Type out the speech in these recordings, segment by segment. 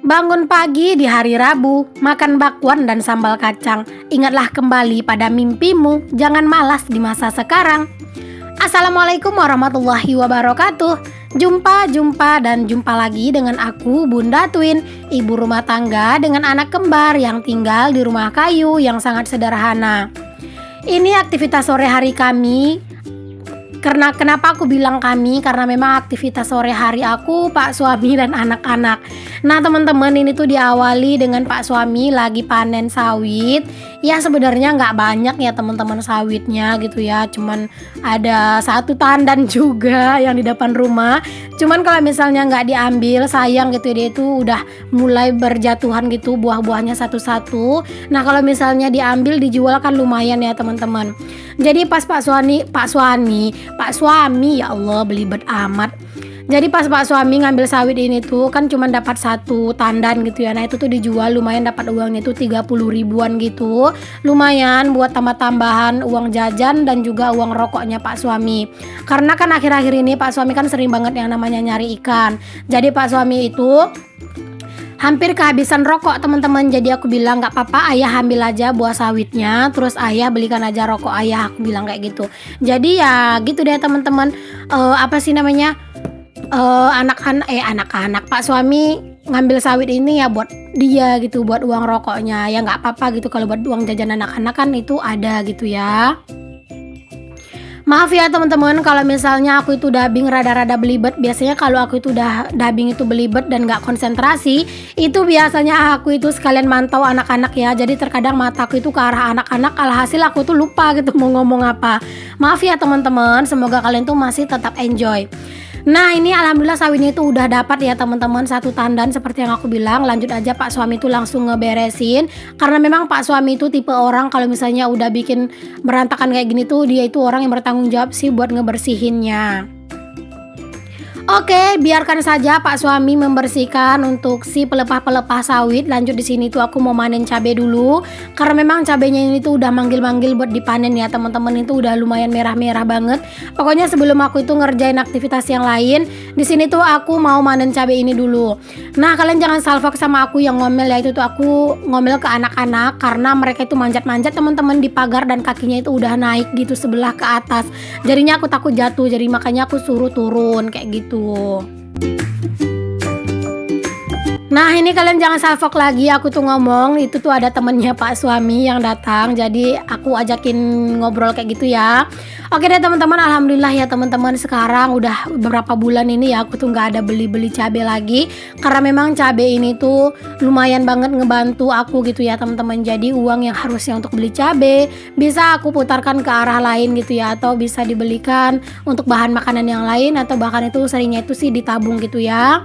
Bangun pagi di hari Rabu, makan bakwan dan sambal kacang. Ingatlah kembali pada mimpimu, jangan malas di masa sekarang. Assalamualaikum warahmatullahi wabarakatuh. Jumpa lagi dengan aku Bunda Twin, ibu rumah tangga dengan anak kembar yang tinggal di rumah kayu yang sangat sederhana. Ini aktivitas sore hari kami. Kenapa aku bilang kami? Karena memang aktivitas sore hari aku, Pak suami dan anak-anak. Nah teman-teman, ini tuh diawali dengan Pak suami lagi panen sawit. Ya sebenarnya nggak banyak ya teman-teman sawitnya gitu ya. Cuman ada satu tandan juga yang di depan rumah. Cuman kalau misalnya nggak diambil sayang gitu ya, dia itu udah mulai berjatuhan gitu buah-buahnya satu-satu. Nah kalau misalnya diambil dijual kan lumayan ya teman-teman. Jadi pas Pak suami ya Allah belibet amat. Jadi pas Pak suami ngambil sawit ini tuh kan cuma dapat satu tandan gitu ya. Nah itu tuh dijual lumayan, dapat uangnya itu 30 ribuan gitu. Lumayan buat tambah-tambahan uang jajan dan juga uang rokoknya Pak suami. Karena kan akhir-akhir ini Pak suami kan sering banget yang namanya nyari ikan. Jadi Pak suami itu hampir kehabisan rokok teman-teman. Jadi aku bilang nggak apa-apa, ayah ambil aja buah sawitnya, terus ayah belikan aja rokok ayah, aku bilang kayak gitu. Jadi ya gitu deh teman-teman. Anak-anak Pak suami ngambil sawit ini ya buat dia gitu, buat uang rokoknya. Ya nggak apa-apa gitu, kalau buat uang jajan anak-anak kan itu ada gitu ya. Maaf ya teman-teman kalau misalnya aku itu dubbing rada-rada belibet. Biasanya kalau aku itu udah dubbing itu belibet dan gak konsentrasi, itu biasanya aku itu sekalian mantau anak-anak ya. Jadi terkadang mataku itu ke arah anak-anak, alhasil aku tuh lupa gitu mau ngomong apa. Maaf ya teman-teman, semoga kalian tuh masih tetap enjoy. Nah ini alhamdulillah sawitnya itu udah dapat ya teman-teman, satu tandan seperti yang aku bilang. Lanjut aja Pak suami itu langsung ngeberesin. Karena memang Pak suami itu tipe orang kalau misalnya udah bikin berantakan kayak gini tuh, dia itu orang yang bertanggung jawab sih buat ngebersihinnya. Oke, biarkan saja Pak suami membersihkan untuk si pelepah-pelepah sawit. Lanjut di sini tuh aku mau manen cabai dulu. Karena memang cabainya ini tuh udah manggil-manggil buat dipanen ya teman-teman, itu udah lumayan merah-merah banget. Pokoknya sebelum aku itu ngerjain aktivitas yang lain, di sini tuh aku mau manen cabai ini dulu. Nah, kalian jangan salfok sama aku yang ngomel ya, itu tuh aku ngomel ke anak-anak karena mereka itu manjat-manjat teman-teman di pagar dan kakinya itu udah naik gitu sebelah ke atas. Jadinya aku takut jatuh, jadi makanya aku suruh turun kayak gitu. Nah ini kalian jangan salfok lagi, aku tuh ngomong itu tuh ada temennya Pak suami yang datang, jadi aku ajakin ngobrol kayak gitu ya. Oke deh teman-teman, alhamdulillah ya teman-teman, sekarang udah beberapa bulan ini ya aku tuh nggak ada beli-beli cabai lagi. Karena memang cabai ini tuh lumayan banget ngebantu aku gitu ya teman-teman. Jadi uang yang harusnya untuk beli cabai bisa aku putarkan ke arah lain gitu ya, atau bisa dibelikan untuk bahan makanan yang lain, atau bahkan itu seringnya itu sih ditabung gitu ya.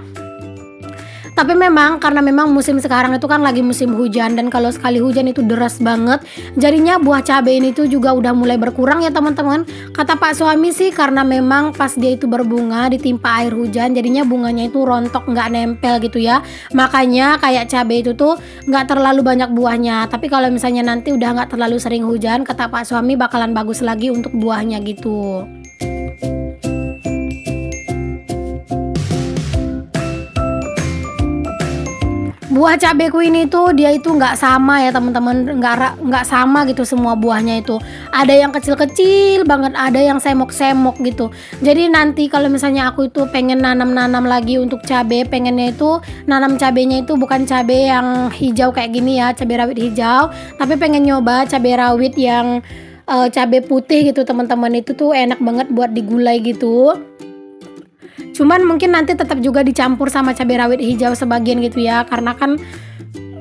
Tapi memang karena memang musim sekarang itu kan lagi musim hujan, dan kalau sekali hujan itu deras banget, jadinya buah cabai ini tuh juga udah mulai berkurang ya teman-teman. Kata Pak suami sih karena memang pas dia itu berbunga ditimpa air hujan, jadinya bunganya itu rontok, nggak nempel gitu ya. Makanya kayak cabai itu tuh nggak terlalu banyak buahnya. Tapi kalau misalnya nanti udah nggak terlalu sering hujan, kata Pak suami bakalan bagus lagi untuk buahnya gitu. Buah cabeku ini tuh dia itu nggak sama ya teman-teman, nggak sama gitu semua buahnya itu. Ada yang kecil-kecil banget, ada yang semok-semok gitu. Jadi nanti kalau misalnya aku itu pengen nanam-nanam lagi untuk cabai, pengennya itu nanam cabainya itu bukan cabai yang hijau kayak gini ya, cabai rawit hijau, tapi pengen nyoba cabai rawit yang cabai putih gitu teman-teman. Itu tuh enak banget buat digulai gitu. Cuman mungkin nanti tetap juga dicampur sama cabai rawit hijau sebagian gitu ya, karena kan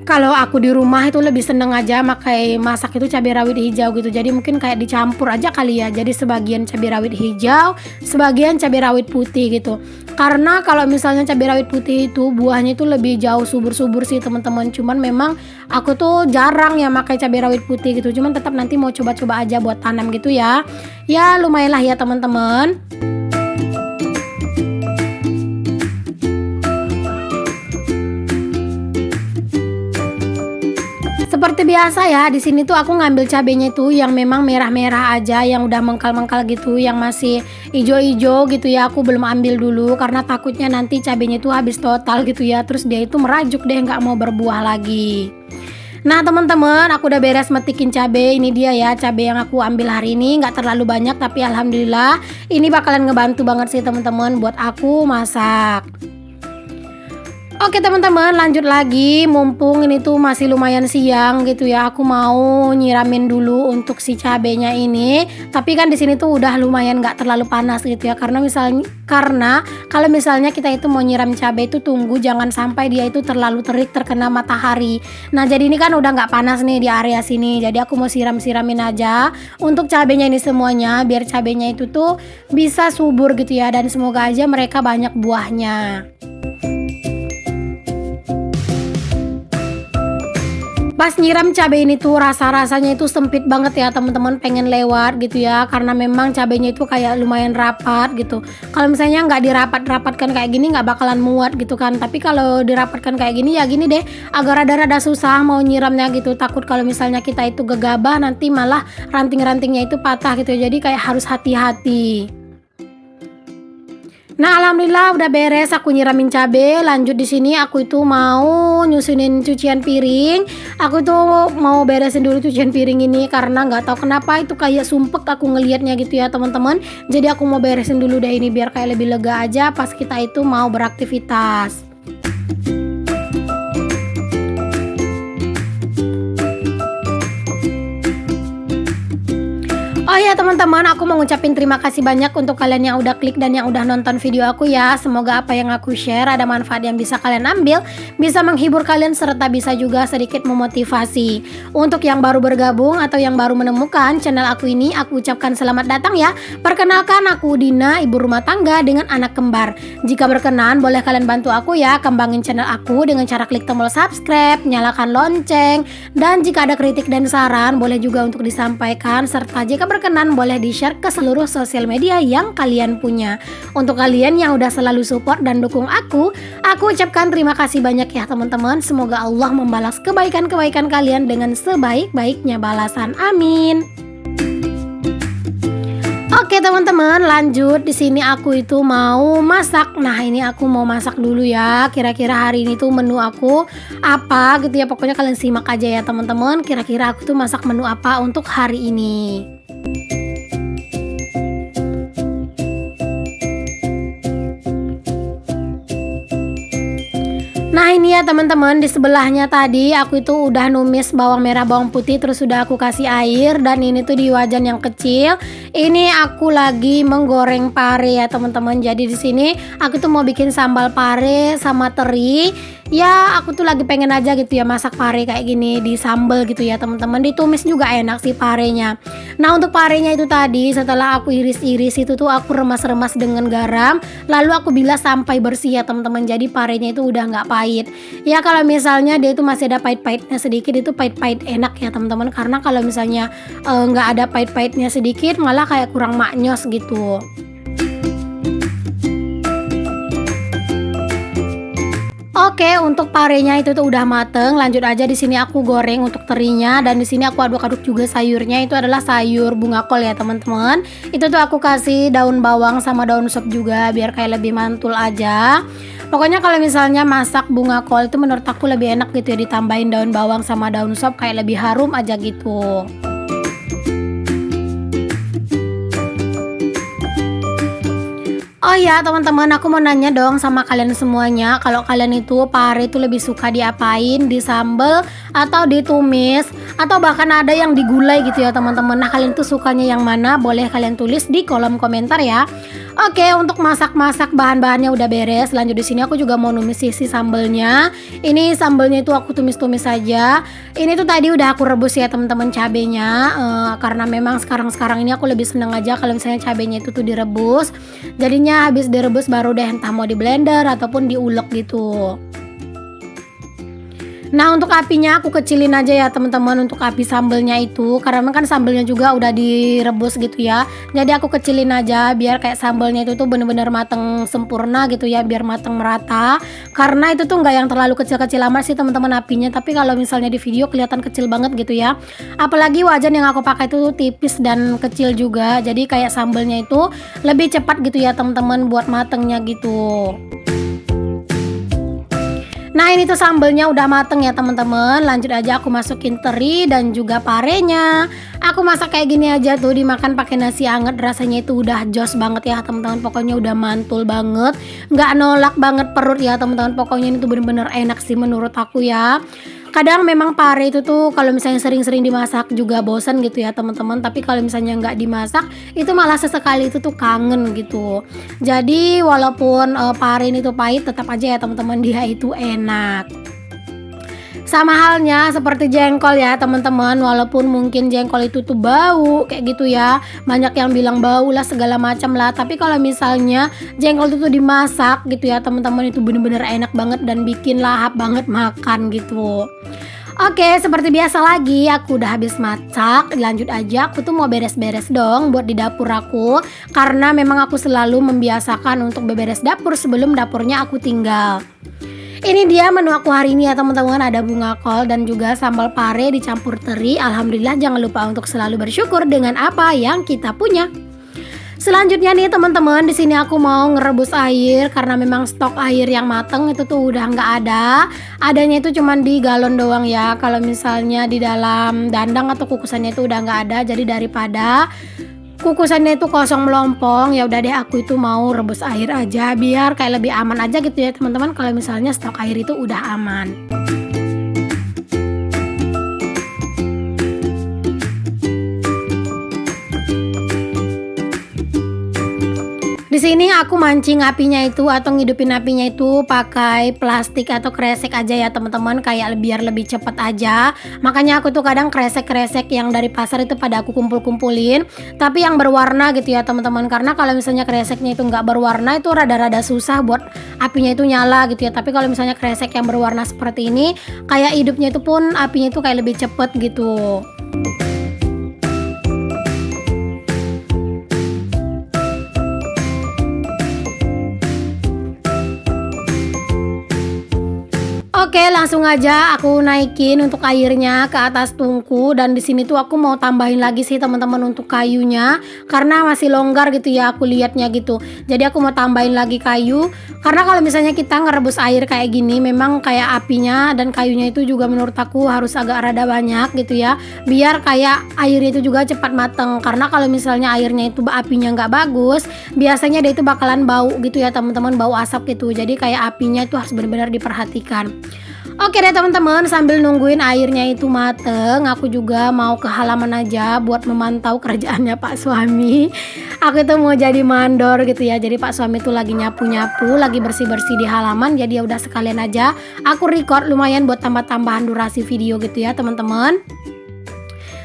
kalau aku di rumah itu lebih seneng aja makai masak itu cabai rawit hijau gitu. Jadi mungkin kayak dicampur aja kali ya, jadi sebagian cabai rawit hijau, sebagian cabai rawit putih gitu. Karena kalau misalnya cabai rawit putih itu buahnya itu lebih jauh subur-subur sih teman-teman. Cuman memang aku tuh jarang ya makai cabai rawit putih gitu. Cuman tetap nanti mau coba-coba aja buat tanam gitu ya. Ya lumayan lah ya teman-teman. Seperti biasa ya, di sini tuh aku ngambil cabenya itu yang memang merah-merah aja, yang udah mengkal-mengkal gitu, yang masih ijo-ijo gitu ya. Aku belum ambil dulu karena takutnya nanti cabenya itu habis total gitu ya. Terus dia itu merajuk deh, nggak mau berbuah lagi. Nah teman-teman, aku udah beres metikin cabai. Ini dia ya cabai yang aku ambil hari ini, nggak terlalu banyak tapi alhamdulillah ini bakalan ngebantu banget sih teman-teman buat aku masak. Oke teman-teman, lanjut lagi. Mumpung ini tuh masih lumayan siang gitu ya, aku mau nyiramin dulu untuk si cabenya ini. Tapi kan di sini tuh udah lumayan nggak terlalu panas gitu ya, karena kalau misalnya kita itu mau nyiram cabai itu tunggu jangan sampai dia itu terlalu terik terkena matahari. Nah jadi ini kan udah nggak panas nih di area sini, jadi aku mau siram-siramin aja untuk cabenya ini semuanya biar cabenya itu tuh bisa subur gitu ya, dan semoga aja mereka banyak buahnya. Pas nyiram cabai ini tuh rasanya itu sempit banget ya teman-teman, pengen lewat gitu ya, karena memang cabainya itu kayak lumayan rapat gitu. Kalau misalnya nggak dirapat-rapatkan kayak gini nggak bakalan muat gitu kan, tapi kalau dirapatkan kayak gini ya gini deh, agak rada-rada susah mau nyiramnya gitu. Takut kalau misalnya kita itu gegabah nanti malah ranting-rantingnya itu patah gitu ya, jadi kayak harus hati-hati. Nah, alhamdulillah udah beres aku nyiramin cabe. Lanjut di sini aku itu mau nyusunin cucian piring. Aku tuh mau beresin dulu cucian piring ini karena nggak tahu kenapa itu kayak sumpek aku ngelihatnya gitu ya teman-teman. Jadi aku mau beresin dulu deh ini biar kayak lebih lega aja pas kita itu mau beraktivitas. Oh ya teman-teman, aku mau ngucapin terima kasih banyak untuk kalian yang udah klik dan yang udah nonton video aku ya. Semoga apa yang aku share ada manfaat yang bisa kalian ambil, bisa menghibur kalian serta bisa juga sedikit memotivasi. Untuk yang baru bergabung atau yang baru menemukan channel aku ini, aku ucapkan selamat datang ya. Perkenalkan, aku Dina, ibu rumah tangga dengan anak kembar. Jika berkenan boleh kalian bantu aku ya kembangin channel aku dengan cara klik tombol subscribe, nyalakan lonceng, dan jika ada kritik dan saran boleh juga untuk disampaikan, serta jika berkenan boleh di-share ke seluruh sosial media yang kalian punya. Untuk kalian yang udah selalu support dan dukung aku ucapkan terima kasih banyak ya teman-teman. Semoga Allah membalas kebaikan-kebaikan kalian dengan sebaik-baiknya balasan. Amin. Oke teman-teman, lanjut di sini aku itu mau masak. Nah, ini aku mau masak dulu ya. Kira-kira hari ini tuh menu aku apa gitu ya. Pokoknya kalian simak aja ya teman-teman. Kira-kira aku tuh masak menu apa untuk hari ini. Nah ini ya teman-teman, di sebelahnya tadi aku itu udah numis bawang merah bawang putih, terus udah aku kasih air, dan ini tuh di wajan yang kecil. Ini aku lagi menggoreng pare ya teman-teman. Jadi di sini aku tuh mau bikin sambal pare sama teri. Ya aku tuh lagi pengen aja gitu ya masak pare kayak gini di sambal gitu ya teman-teman. Ditumis juga enak sih parenya. Nah untuk parenya itu tadi setelah aku iris-iris itu tuh aku remas-remas dengan garam, lalu aku bilas sampai bersih ya teman-teman. Jadi parenya itu udah nggak pahit. Ya kalau misalnya dia itu masih ada pahit-pahitnya sedikit, itu pahit-pahit enak ya teman-teman. Karena kalau misalnya nggak ada pahit-pahitnya sedikit malah kayak kurang maknyos gitu. Oke, untuk parenya itu tuh udah mateng. Lanjut aja di sini aku goreng untuk terinya, dan di sini aku aduk-aduk juga sayurnya. Itu adalah sayur bunga kol ya teman-teman. Itu tuh aku kasih daun bawang sama daun sop juga biar kayak lebih mantul aja. Pokoknya kalau misalnya masak bunga kol itu menurut aku lebih enak gitu ya, ditambahin daun bawang sama daun sop kayak lebih harum aja gitu. Oh ya teman-teman, aku mau nanya dong sama kalian semuanya, kalau kalian itu pare itu lebih suka diapain, disambel atau ditumis, atau bahkan ada yang digulai gitu ya teman-teman. Nah kalian tuh sukanya yang mana? Boleh kalian tulis di kolom komentar ya. Oke, untuk masak-masak bahan-bahannya udah beres. Lanjut di sini aku juga mau numis sisi sambelnya. Ini sambelnya itu aku tumis-tumis saja. Ini tuh tadi udah aku rebus ya teman-teman cabenya, karena memang sekarang ini aku lebih seneng aja kalau misalnya cabenya itu tuh direbus. Jadinya habis direbus baru deh entah mau di blender ataupun diulek gitu. Nah, untuk apinya aku kecilin aja ya teman-teman, untuk api sambelnya itu, karena kan sambelnya juga udah direbus gitu ya. Jadi aku kecilin aja biar kayak sambelnya itu tuh bener-bener mateng sempurna gitu ya, biar mateng merata. Karena itu tuh nggak yang terlalu kecil-kecil amat sih teman-teman apinya, tapi kalau misalnya di video kelihatan kecil banget gitu ya. Apalagi wajan yang aku pakai itu tipis dan kecil juga, jadi kayak sambelnya itu lebih cepat gitu ya teman-teman buat matengnya gitu. Nah, ini tuh sambelnya udah mateng ya teman-teman. Lanjut aja aku masukin teri dan juga parenya. Aku masak kayak gini aja tuh, dimakan pakai nasi anget, rasanya itu udah jos banget ya teman-teman. Pokoknya udah mantul banget, nggak nolak banget perut ya teman-teman. Pokoknya ini tuh bener-bener enak sih menurut aku ya. Kadang memang pare itu tuh kalau misalnya sering-sering dimasak juga bosan gitu ya teman-teman. Tapi kalau misalnya nggak dimasak itu malah sesekali itu tuh kangen gitu. Jadi walaupun pare ini tuh pahit, tetap aja ya teman-teman dia itu enak. Sama halnya seperti jengkol ya teman-teman, walaupun mungkin jengkol itu tuh bau kayak gitu ya. Banyak yang bilang bau lah segala macam lah, tapi kalau misalnya jengkol itu tuh dimasak gitu ya teman-teman, itu bener-bener enak banget dan bikin lahap banget makan gitu. Oke, seperti biasa lagi, aku udah habis masak. Lanjut aja, aku tuh mau beres-beres dong buat di dapur aku. Karena memang aku selalu membiasakan untuk beberes dapur sebelum dapurnya aku tinggal. Ini dia menu aku hari ini ya teman-teman, ada bunga kol dan juga sambal pare dicampur teri. Alhamdulillah, jangan lupa untuk selalu bersyukur dengan apa yang kita punya. Selanjutnya nih teman-teman, di sini aku mau ngerebus air karena memang stok air yang mateng itu tuh udah nggak ada. Adanya itu cuman di galon doang ya. Kalau misalnya di dalam dandang atau kukusannya itu udah nggak ada. Jadi daripada kukusannya itu kosong melompong, ya udah deh aku itu mau rebus air aja biar kayak lebih aman aja gitu ya teman-teman, kalau misalnya stok air itu udah aman. Di sini aku mancing apinya itu atau ngidupin apinya itu pakai plastik atau kresek aja ya teman-teman, kayak biar lebih cepet aja. Makanya aku tuh kadang kresek-kresek yang dari pasar itu pada aku kumpul-kumpulin, tapi yang berwarna gitu ya teman-teman. Karena kalau misalnya kreseknya itu nggak berwarna itu rada-rada susah buat apinya itu nyala gitu ya. Tapi kalau misalnya kresek yang berwarna seperti ini, kayak hidupnya itu pun apinya itu kayak lebih cepet gitu. Oke, langsung aja aku naikin untuk airnya ke atas tungku, dan di sini tuh aku mau tambahin lagi sih teman-teman untuk kayunya karena masih longgar gitu ya aku lihatnya gitu. Jadi aku mau tambahin lagi kayu karena kalau misalnya kita ngerebus air kayak gini memang kayak apinya dan kayunya itu juga menurut aku harus agak rada banyak gitu ya. Biar kayak airnya itu juga cepat mateng, karena kalau misalnya airnya itu apinya nggak bagus, biasanya dia itu bakalan bau gitu ya teman-teman, bau asap gitu. Jadi kayak apinya itu harus benar-benar diperhatikan. Oke deh teman-teman, sambil nungguin airnya itu mateng, aku juga mau ke halaman aja buat memantau kerjaannya Pak suami. Aku itu mau jadi mandor gitu ya. Jadi Pak suami tuh lagi nyapu-nyapu, lagi bersih-bersih di halaman. Jadi ya udah sekalian aja aku record lumayan buat tambah-tambahan durasi video gitu ya teman-teman.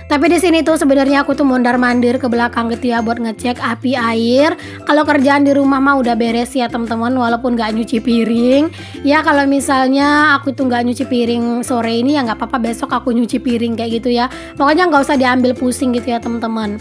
Tapi di sini tuh sebenarnya aku tuh mondar-mandir ke belakang gitu ya buat ngecek api air. Kalau kerjaan di rumah mah udah beres ya teman-teman, walaupun nggak nyuci piring. Ya kalau misalnya aku tuh nggak nyuci piring sore ini ya nggak apa-apa, besok aku nyuci piring kayak gitu ya. Pokoknya nggak usah diambil pusing gitu ya teman-teman.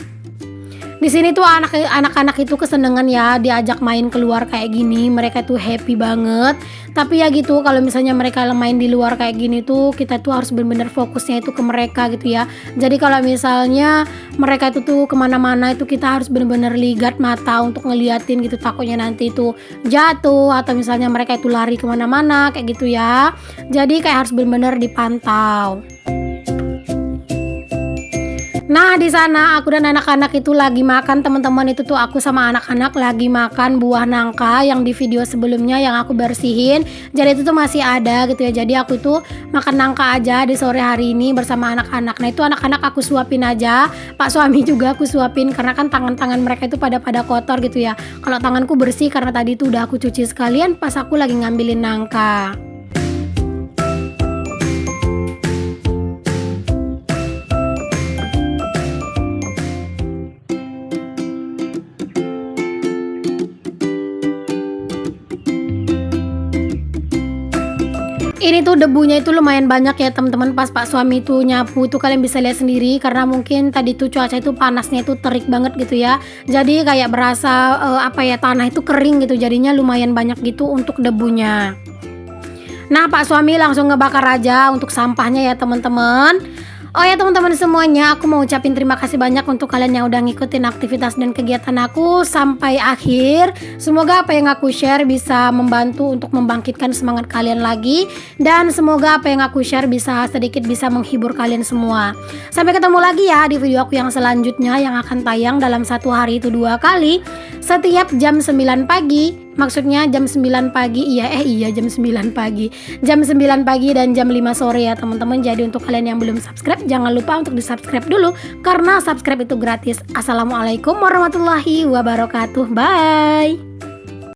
Di sini tuh anak-anak itu kesenangan ya diajak main keluar kayak gini, mereka tuh happy banget. Tapi ya gitu, kalau misalnya mereka main di luar kayak gini tuh kita tuh harus benar-benar fokusnya itu ke mereka gitu ya. Jadi kalau misalnya mereka itu tuh kemana-mana itu kita harus benar-benar ligat mata untuk ngeliatin gitu, takutnya nanti itu jatuh atau misalnya mereka itu lari kemana-mana kayak gitu ya. Jadi kayak harus benar-benar dipantau. Nah, di sana aku dan anak-anak itu lagi makan teman-teman, itu tuh aku sama anak-anak lagi makan buah nangka yang di video sebelumnya yang aku bersihin. Jadi itu tuh masih ada gitu ya. Jadi aku tuh makan nangka aja di sore hari ini bersama anak-anak. Nah, itu anak-anak aku suapin aja. Pak suami juga aku suapin karena kan tangan-tangan mereka itu pada kotor gitu ya. Kalau tanganku bersih karena tadi tuh udah aku cuci sekalian pas aku lagi ngambilin nangka. Ini mungkin itu debunya itu lumayan banyak ya teman-teman pas Pak suami itu nyapu itu kalian bisa lihat sendiri karena mungkin tadi tuh cuaca itu panasnya itu terik banget gitu ya. Jadi kayak berasa tanah itu kering gitu jadinya lumayan banyak gitu untuk debunya. Nah Pak suami langsung ngebakar aja untuk sampahnya ya teman-teman. Oh ya teman-teman semuanya, aku mau ucapin terima kasih banyak untuk kalian yang udah ngikutin aktivitas dan kegiatan aku sampai akhir. Semoga apa yang aku share bisa membantu untuk membangkitkan semangat kalian lagi. Dan semoga apa yang aku share bisa sedikit bisa menghibur kalian semua. Sampai ketemu lagi ya di video aku yang selanjutnya yang akan tayang dalam satu hari itu 2 kali. Setiap jam 9 pagi. Maksudnya jam 9 pagi, jam 9 pagi. Jam 9 pagi dan jam 5 sore ya teman-teman. Jadi untuk kalian yang belum subscribe, jangan lupa untuk di-subscribe dulu. Karena subscribe itu gratis. Assalamualaikum warahmatullahi wabarakatuh. Bye.